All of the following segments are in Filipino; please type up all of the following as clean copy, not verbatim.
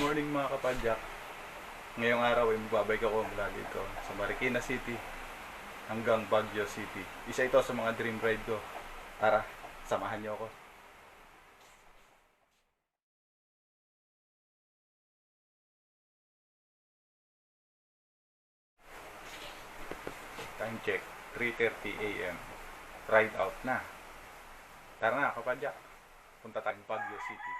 morning mga kapadyak. Ngayong araw ay magbabike ako mula dito sa Marikina City hanggang Baguio City. Isa ito sa mga dream ride ko. Tara, samahan niyo ako. Time check, 3:30 AM. Ride out na. Tara na kapadyak, punta tayong Baguio City.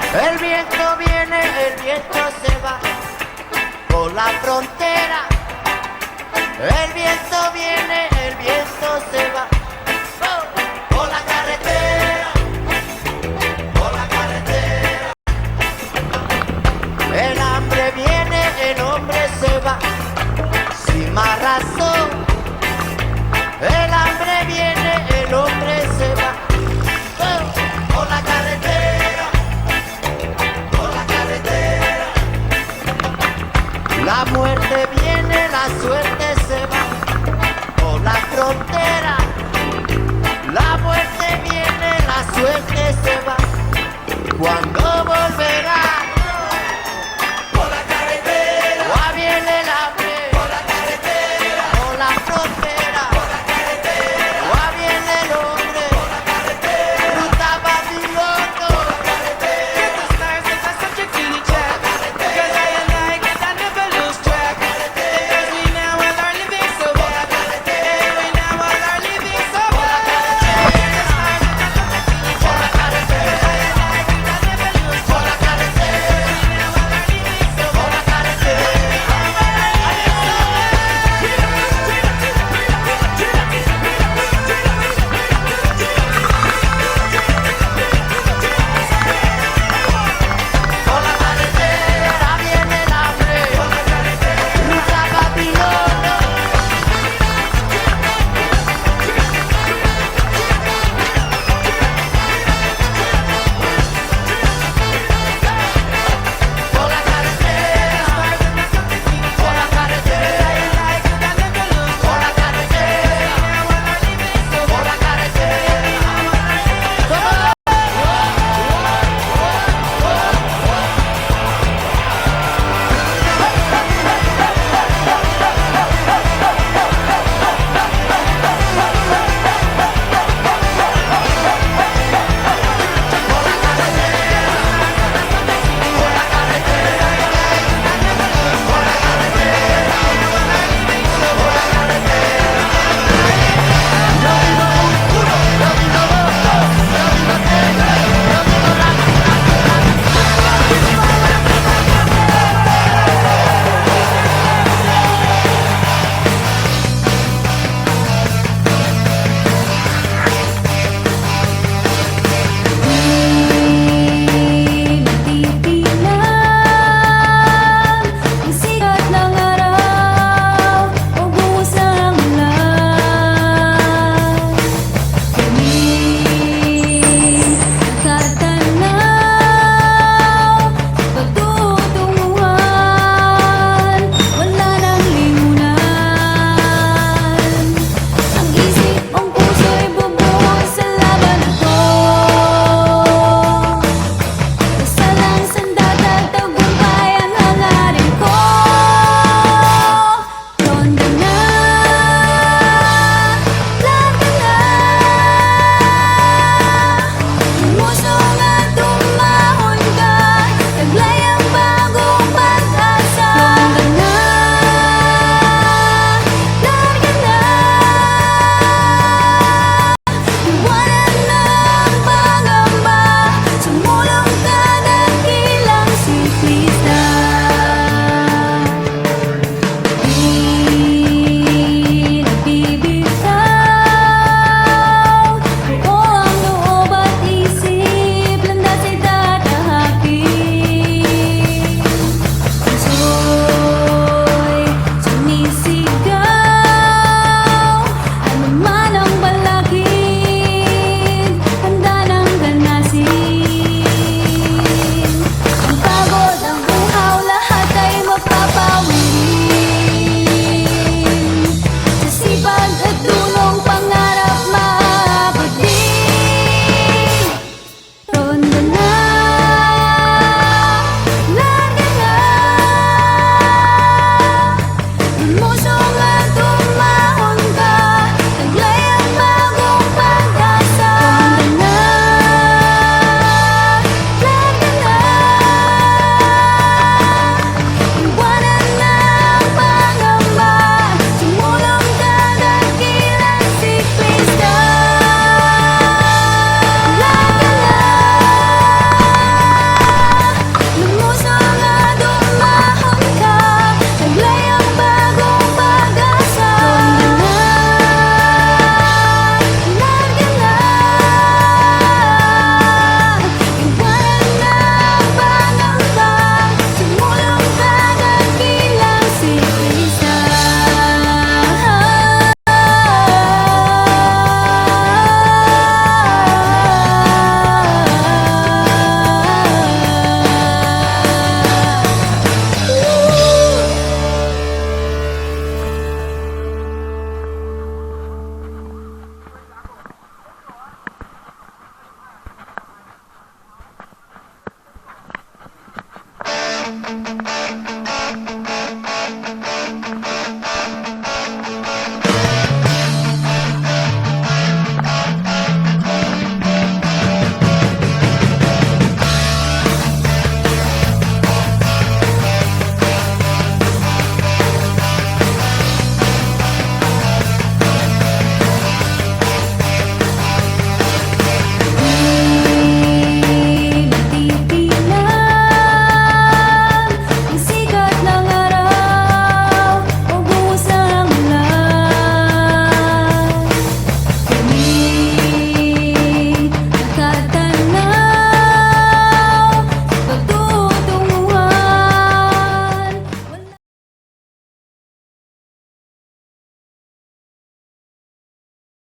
El viento viene, el viento se va por la frontera. El viento viene, el viento se va por la carretera, por la carretera. El hambre viene, el hombre se va sin más razón. El hambre viene, el hombre se va por la carretera. La muerte viene, la suerte se va por la frontera. La muerte viene, la suerte se va. ¿Cuándo volverá?